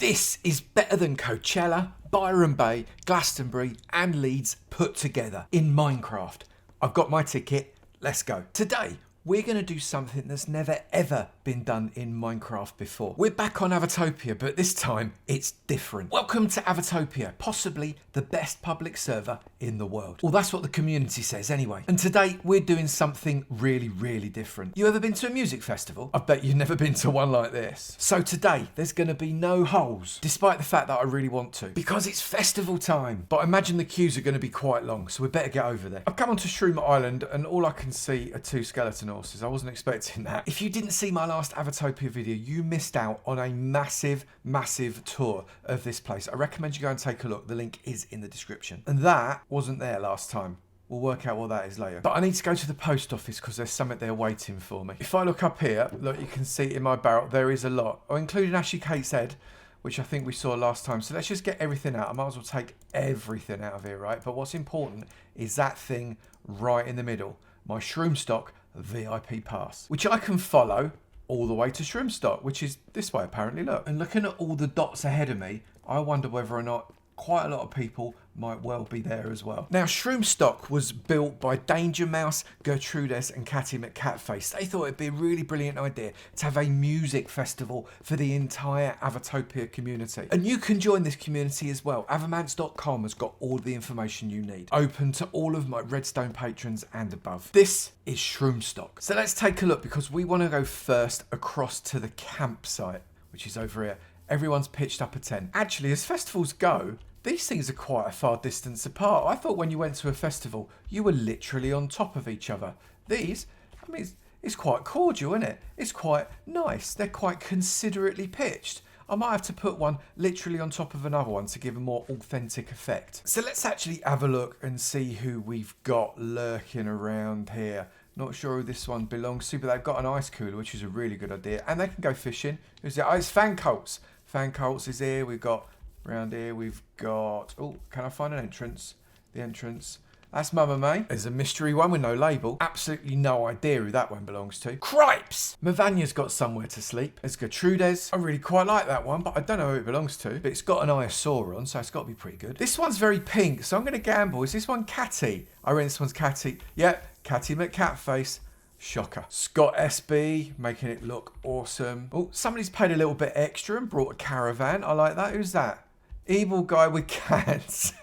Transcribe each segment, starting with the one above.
This is better than Coachella, Byron Bay, Glastonbury and Leeds put together in Minecraft. I've got my ticket, let's go. Today, we're going to do something that's never ever been done in Minecraft before. We're back on Avotopia, but this time it's different. Welcome to Avotopia, possibly the best public server in the world. Well, that's what the community says anyway. And today we're doing something really, really different. You ever been to a music festival? I bet you've never been to one like this. So today there's going to be no holes, despite the fact that I really want to, because it's festival time. But I imagine the queues are going to be quite long, so we better get over there. I've come onto Shroom Island and all I can see are two skeleton horses. I wasn't expecting that. If you didn't see my last Avotopia video, you missed out on a massive, massive tour of this place. I recommend you go and take a look. The link is in the description. And that wasn't there last time. We'll work out what that is later. But I need to go to the post office because there's something there waiting for me. If I look up here, look, you can see in my barrel, there is a lot. Oh, including Ashley Kate's head, which I think we saw last time. So let's just get everything out. I might as well take everything out of here, right? But what's important is that thing right in the middle. My Shroomtock VIP pass, which I can follow all the way to Shroomtock, which is this way apparently, look. And looking at all the dots ahead of me, I wonder whether or not quite a lot of people might well be there as well. Now, Shroomtock was built by Danger Mouse, Gertrudes and Catty McCatface. They thought it'd be a really brilliant idea to have a music festival for the entire Avotopia community. And you can join this community as well. Avomance.com has got all the information you need. Open to all of my Redstone patrons and above. This is Shroomtock. So let's take a look because we want to go first across to the campsite, which is over here. Everyone's pitched up a tent. Actually, as festivals go, these things are quite a far distance apart. I thought when you went to a festival, you were literally on top of each other. These, I mean, it's quite cordial, isn't it? It's quite nice. They're quite considerately pitched. I might have to put one literally on top of another one to give a more authentic effect. So let's actually have a look and see who we've got lurking around here. Not sure who this one belongs to, but they've got an ice cooler, which is a really good idea. And they can go fishing. Who's it? Oh, it's Fan Colts. Fan Colts is here. We've got, around here, we've got... Oh, can I find an entrance? The entrance. That's Mama May. There's a mystery one with no label. Absolutely no idea who that one belongs to. Cripes! Mavania's got somewhere to sleep. There's Gertrudes. I really quite like that one, but I don't know who it belongs to. But it's got an Iosaur on, so it's got to be pretty good. This one's very pink, so I'm going to gamble. Is this one Catty? I reckon this one's Catty. Yep, Catty McCatface. Shocker. Scott SB, making it look awesome. Oh, somebody's paid a little bit extra and brought a caravan. I like that. Who's that? Evil guy with cats.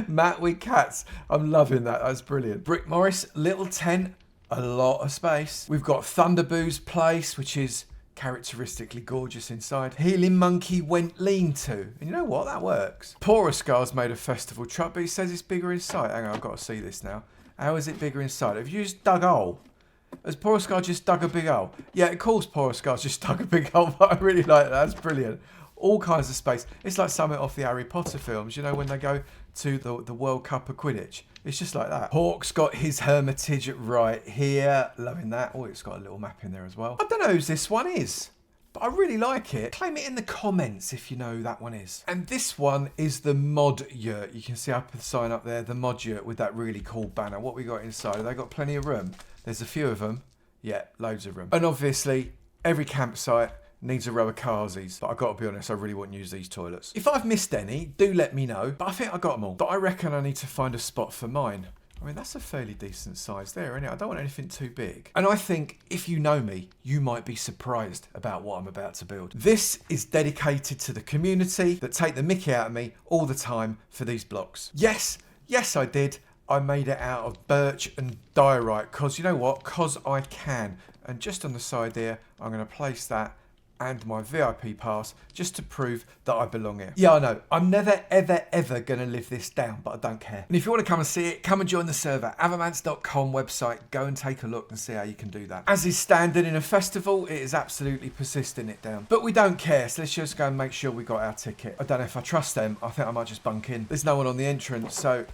Matt with cats. I'm loving that. That's brilliant. Brick Morris, little tent, a lot of space. We've got Thunderboo's place, which is characteristically gorgeous inside. Healing Monkey went lean to. And you know what? That works. Poroscar's made a festival truck, but he says it's bigger inside. Hang on, I've got to see this now. How is it bigger inside? Have you just dug a hole? Has Poroscar just dug a big hole? Yeah, of course Poroscar's just dug a big hole, but I really like that. That's brilliant. All kinds of space. It's like something off the Harry Potter films, you know, when they go to the World Cup of Quidditch. It's just like that. Hawk's got his hermitage right here. Loving that. Oh, it's got a little map in there as well. I don't know who this one is, but I really like it. Claim it in the comments if you know who that one is. And this one is the mod yurt. You can see up the sign up there, the mod yurt with that really cool banner. What we got inside? Have they got plenty of room? There's a few of them. Yeah, loads of room. And obviously, every campsite needs a row of carsies. But I've got to be honest, I really want to use these toilets. If I've missed any, do let me know. But I think I got them all. But I reckon I need to find a spot for mine. I mean, that's a fairly decent size there, isn't it? I don't want anything too big. And I think, if you know me, you might be surprised about what I'm about to build. This is dedicated to the community that take the mickey out of me all the time for these blocks. Yes, I did. I made it out of birch and diorite, because you know what? Because I can. And just on the side there, I'm going to place that and my VIP pass just to prove that I belong here. Yeah, I know. I'm never, ever, ever going to live this down, but I don't care. And if you want to come and see it, come and join the server. Avomance.com website. Go and take a look and see how you can do that. As is standard in a festival, it is absolutely persisting it down. But we don't care, so let's just go and make sure we got our ticket. I don't know if I trust them. I think I might just bunk in. There's no one on the entrance, so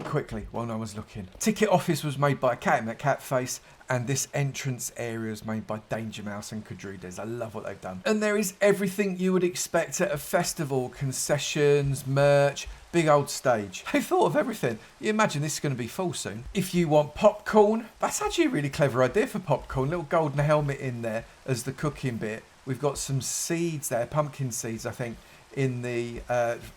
quickly, while no one's looking. Ticket office was made by Cat Catface, and this entrance area is made by Danger Mouse and Gertrudes. I love what they've done. And there is everything you would expect at a festival. Concessions, merch, big old stage. They thought of everything. You imagine this is going to be full soon. If you want popcorn, that's actually a really clever idea for popcorn. Little golden helmet in there as the cooking bit. We've got some seeds there, pumpkin seeds, I think, in the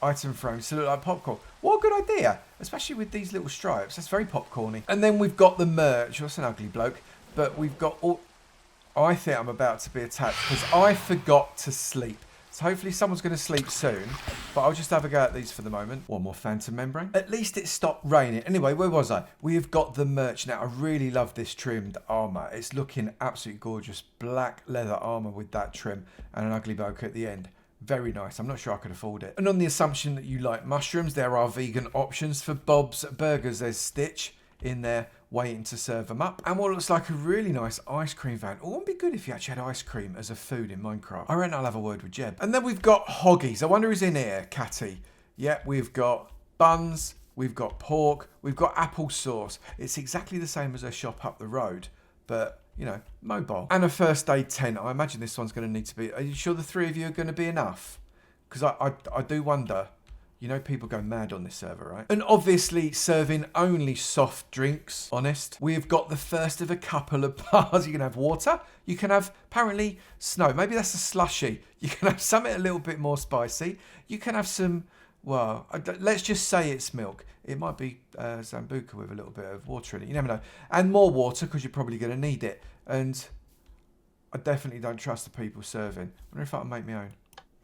item frame to look like popcorn. What a good idea, especially with these little stripes. That's very popcorny. And then we've got the merch. That's an ugly bloke. But we've got all... I think I'm about to be attacked because I forgot to sleep. So hopefully someone's going to sleep soon. But I'll just have a go at these for the moment. One more phantom membrane. At least it stopped raining. Anyway, where was I? We've got the merch now. I really love this trimmed armour. It's looking absolutely gorgeous. Black leather armour with that trim and an ugly bloke at the end. Very nice. I'm not sure I could afford it. And on the assumption that you like mushrooms, there are vegan options for Bob's Burgers. There's Stitch in there waiting to serve them up. And what looks like a really nice ice cream van. Oh, it would be good if you actually had ice cream as a food in Minecraft. I reckon I'll have a word with Jeb. And then we've got hoggies. I wonder who's in here, Catty. Yeah, we've got buns, we've got pork, we've got apple sauce. It's exactly the same as a shop up the road, but, you know, mobile. And a first aid tent. I imagine this one's going to need to be... Are you sure the three of you are going to be enough? Because I do wonder... You know, people go mad on this server, right? And obviously serving only soft drinks, honest. We've got the first of a couple of bars. You can have water. You can have, apparently, snow. Maybe that's a slushy. You can have something a little bit more spicy. You can have some, well, let's just say it's milk. It might be Sambuca with a little bit of water in it. You never know. And more water, because you're probably going to need it. And I definitely don't trust the people serving. I wonder if I can make my own.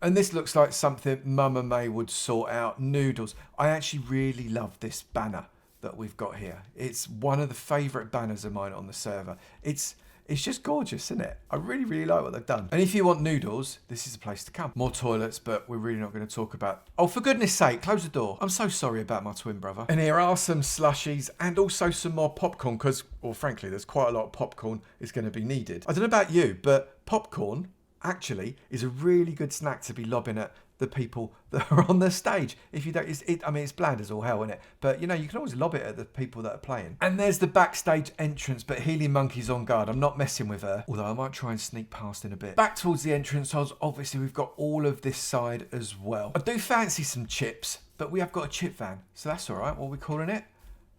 And this looks like something Mama May would sort out. Noodles. I actually really love this banner that we've got here. It's one of the favourite banners of mine on the server. It's just gorgeous, isn't it? I really, really like what they've done. And if you want noodles, this is the place to come. More toilets, but we're really not going to talk about... Oh, for goodness sake, close the door. I'm so sorry about my twin brother. And here are some slushies and also some more popcorn because, well, frankly, there's quite a lot of popcorn is going to be needed. I don't know about you, but popcorn... actually is a really good snack to be lobbing at the people that are on the stage. If you don't, I mean, it's bland as all hell, isn't it? But, you know, you can always lob it at the people that are playing. And there's the backstage entrance, but Healing Monkey's on guard. I'm not messing with her, although I might try and sneak past in a bit. Back towards the entrance halls, obviously we've got all of this side as well. I do fancy some chips, but we have got a chip van, so that's all right. What are we calling it?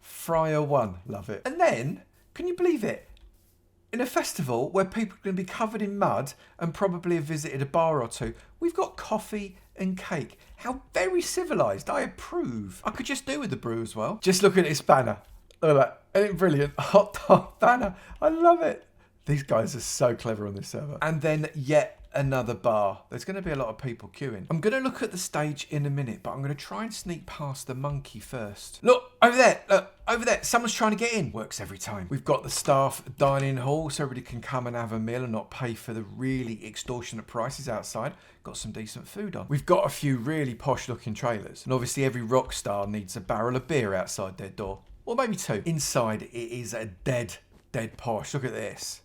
Fryer 1. Love it. And then, can you believe it? In a festival where people are going to be covered in mud and probably have visited a bar or two, we've got coffee and cake. How very civilised. I approve. I could just do with the brew as well. Just look at this banner. Look at that. Isn't it brilliant? Hot dog banner. I love it. These guys are so clever on this server. And then yet another bar. There's going to be a lot of people queuing. I'm going to look at the stage in a minute, but I'm going to try and sneak past the monkey first. Look, over there. Look, over there. Someone's trying to get in. Works every time. We've got the staff dining hall so everybody can come and have a meal and not pay for the really extortionate prices outside. Got some decent food on. We've got a few really posh looking trailers. And obviously every rock star needs a barrel of beer outside their door. Or maybe two. Inside it is a dead posh. Look at this.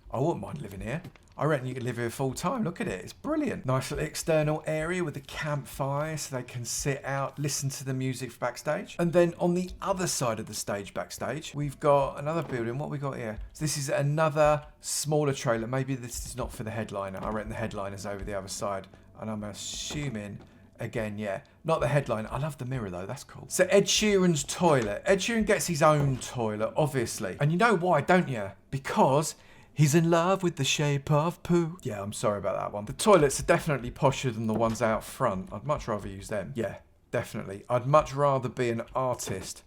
I wouldn't mind living here. I reckon you could live here full time. Look at it. It's brilliant. Nice little external area with a campfire so they can sit out, listen to the music for backstage. And then on the other side of the stage backstage, we've got another building. What we got here? So this is another smaller trailer. Maybe this is not for the headliner. I reckon the headliner's over the other side. And I'm assuming... Again, yeah. Not the headline. I love the mirror, though. That's cool. So Ed Sheeran's toilet. Ed Sheeran gets his own toilet, obviously. And you know why, don't you? Because he's in love with the shape of poo. Yeah, I'm sorry about that one. The toilets are definitely posher than the ones out front. I'd much rather use them. Yeah, definitely. I'd much rather be an artist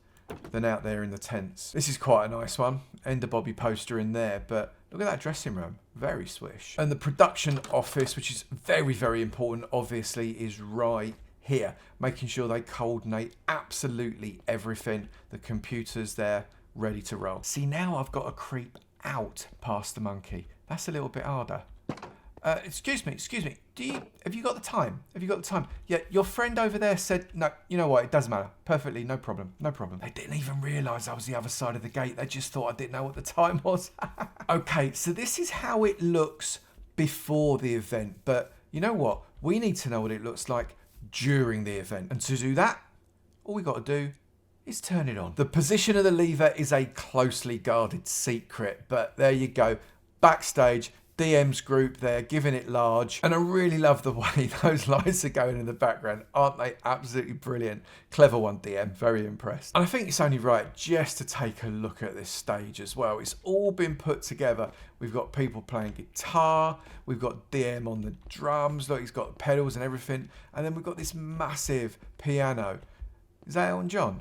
than out there in the tents. This is quite a nice one. Ender Bobby poster in there, but look at that dressing room. Very swish. And the production office, which is very, very important, obviously, is right here. Making sure they coordinate absolutely everything. The computer's there, ready to roll. See, now I've got to creep out past the monkey. That's a little bit harder. Excuse me. Have you got the time? Yeah, your friend over there said, no, you know what? It doesn't matter. Perfectly, no problem. They didn't even realise I was the other side of the gate. They just thought I didn't know what the time was. Okay, so this is how it looks before the event. But you know what? We need to know what it looks like during the event. And to do that, all we got to do is turn it on. The position of the lever is a closely guarded secret. But there you go. Backstage. DM's group there, giving it large. And I really love the way those lights are going in the background. Aren't they absolutely brilliant? Clever one, DM. Very impressed. And I think it's only right just to take a look at this stage as well. It's all been put together. We've got people playing guitar. We've got DM on the drums. Look, he's got pedals and everything. And then we've got this massive piano. Is that Elton John?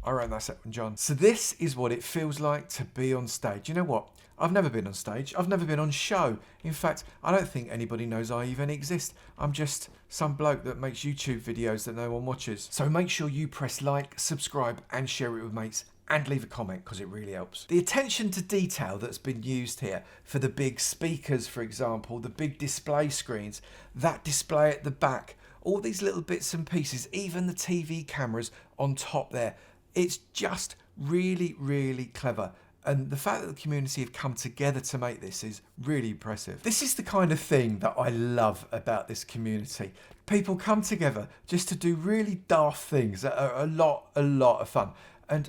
I reckon that's Elton John. So this is what it feels like to be on stage. You know what? I've never been on stage. I've never been on show. In fact, I don't think anybody knows I even exist. I'm just some bloke that makes YouTube videos that no one watches. So make sure you press like, subscribe and share it with mates and leave a comment because it really helps. The attention to detail that's been used here for the big speakers, for example, the big display screens, that display at the back, all these little bits and pieces, even the TV cameras on top there. It's just really, really clever. And the fact that the community have come together to make this is really impressive. This is the kind of thing that I love about this community. People come together just to do really daft things that are a lot of fun. And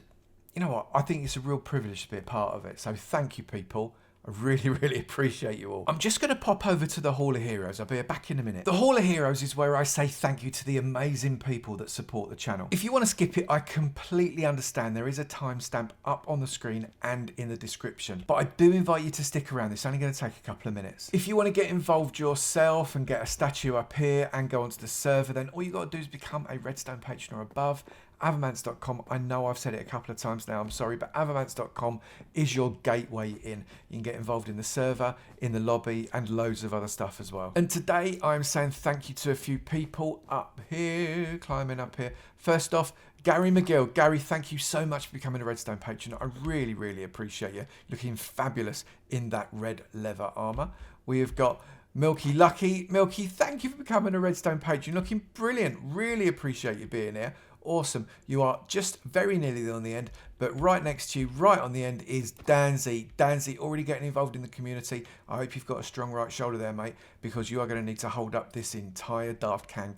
you know what? I think it's a real privilege to be a part of it. So thank you, people. I really, really appreciate you all. I'm just going to pop over to the Hall of Heroes. I'll be back in a minute. The Hall of Heroes is where I say thank you to the amazing people that support the channel. If you want to skip it, I completely understand. There is a timestamp up on the screen and in the description. But I do invite you to stick around. It's only going to take a couple of minutes. If you want to get involved yourself and get a statue up here and go onto the server, then all you got to do is become a Redstone patron or above. Avomance.com. I know I've said it a couple of times now, I'm sorry, but Avomance.com is your gateway in. You can get involved in the server, in the lobby, and loads of other stuff as well. And today I'm saying thank you to a few people up here, climbing up here. First off, Gary McGill. Gary, thank you so much for becoming a Redstone patron. I really, really appreciate you. Looking fabulous in that red leather armour. We have got Milky Lucky. Milky, thank you for becoming a Redstone patron. Looking brilliant. Really appreciate you being here. Awesome. You are just very nearly on the end, but right next to you, right on the end, is Danzy. Danzy, already getting involved in the community. I hope you've got a strong right shoulder there, mate, because you are going to need to hold up this entire daft can.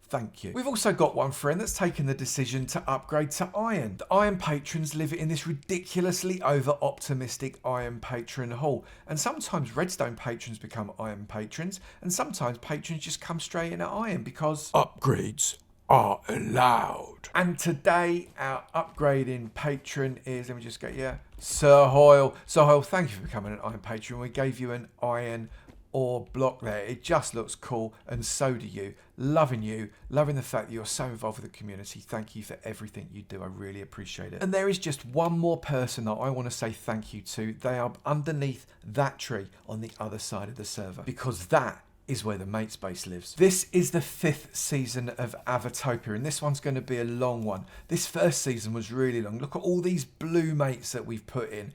Thank you. We've also got one friend that's taken the decision to upgrade to Iron. The Iron patrons live in this ridiculously over-optimistic Iron patron hall. And sometimes Redstone patrons become Iron patrons, and sometimes patrons just come straight in at Iron because upgrades are allowed. And today our upgrading patron is, let me just get you, Sir Hoyle. Sir Hoyle, thank you for becoming an Iron patron. We gave you an iron ore block there. It just looks cool, and so do you. Loving the fact that you're so involved with the community. Thank you for everything you do. I really appreciate it. And there is just one more person that I want to say thank you to. They are underneath that tree on the other side of the server, because that is where the mate space lives. This is the 5th season of Avotopia, and this one's going to be a long one. This first season was really long. Look at all these blue mates that we've put in.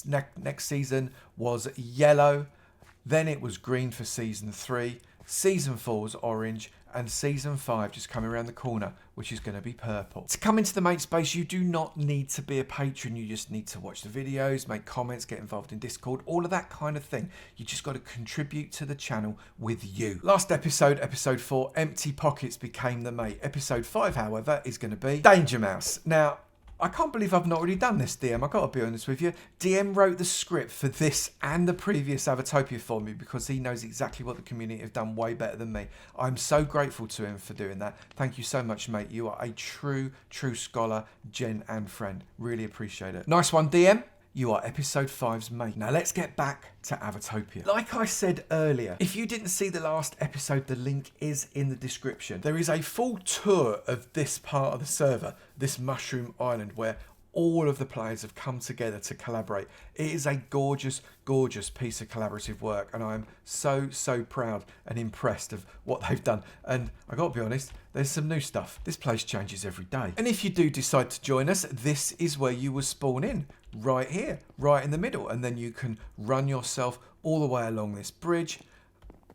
Next season was yellow, then it was green for season 3. Season 4 was orange, and season 5 just coming around the corner, which is going to be purple. To come into the mate space, you do not need to be a patron. You just need to watch the videos, make comments, get involved in Discord, all of that kind of thing. You just got to contribute to the channel with you. Last episode, episode 4, Empty Pockets became the mate. Episode 5, however, is going to be Danger Mouse. Now, I can't believe I've not already done this, DM. I've got to be honest with you. DM wrote the script for this and the previous Avotopia for me because he knows exactly what the community have done way better than me. I'm so grateful to him for doing that. Thank you so much, mate. You are a true scholar, gen and friend. Really appreciate it. Nice one, DM. You are episode 5's mate. Now let's get back to Avotopia. Like I said earlier, if you didn't see the last episode, the link is in the description. There is a full tour of this part of the server, this mushroom island, where all of the players have come together to collaborate. It is a gorgeous piece of collaborative work, and I'm so proud and impressed of what they've done. And I gotta be honest, there's some new stuff. This place changes every day. And if you do decide to join us, this is where you will spawn in. Right here, right in the middle, and then you can run yourself all the way along this bridge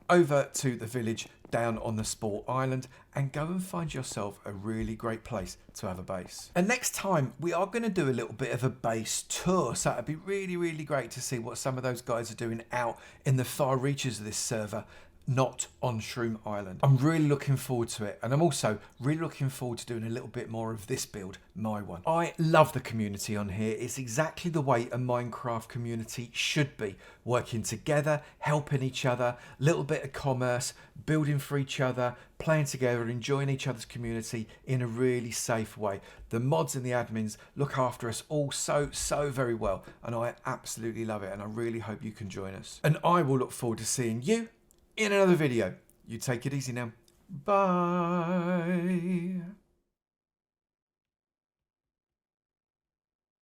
over to the village down on the Sport Island and go and find yourself a really great place to have a base. And next time we are going to do a little bit of a base tour, so it'd be really great to see what some of those guys are doing out in the far reaches of this server. not on Shroom Island. I'm really looking forward to it, and I'm also really looking forward to doing a little bit more of this build, my one. I love the community on here. It's exactly the way a Minecraft community should be, working together, helping each other, little bit of commerce, building for each other, playing together, enjoying each other's community in a really safe way. The mods and the admins look after us all so very well, and I absolutely love it, and I really hope you can join us. And I will look forward to seeing you in another video. You take it easy now. Bye.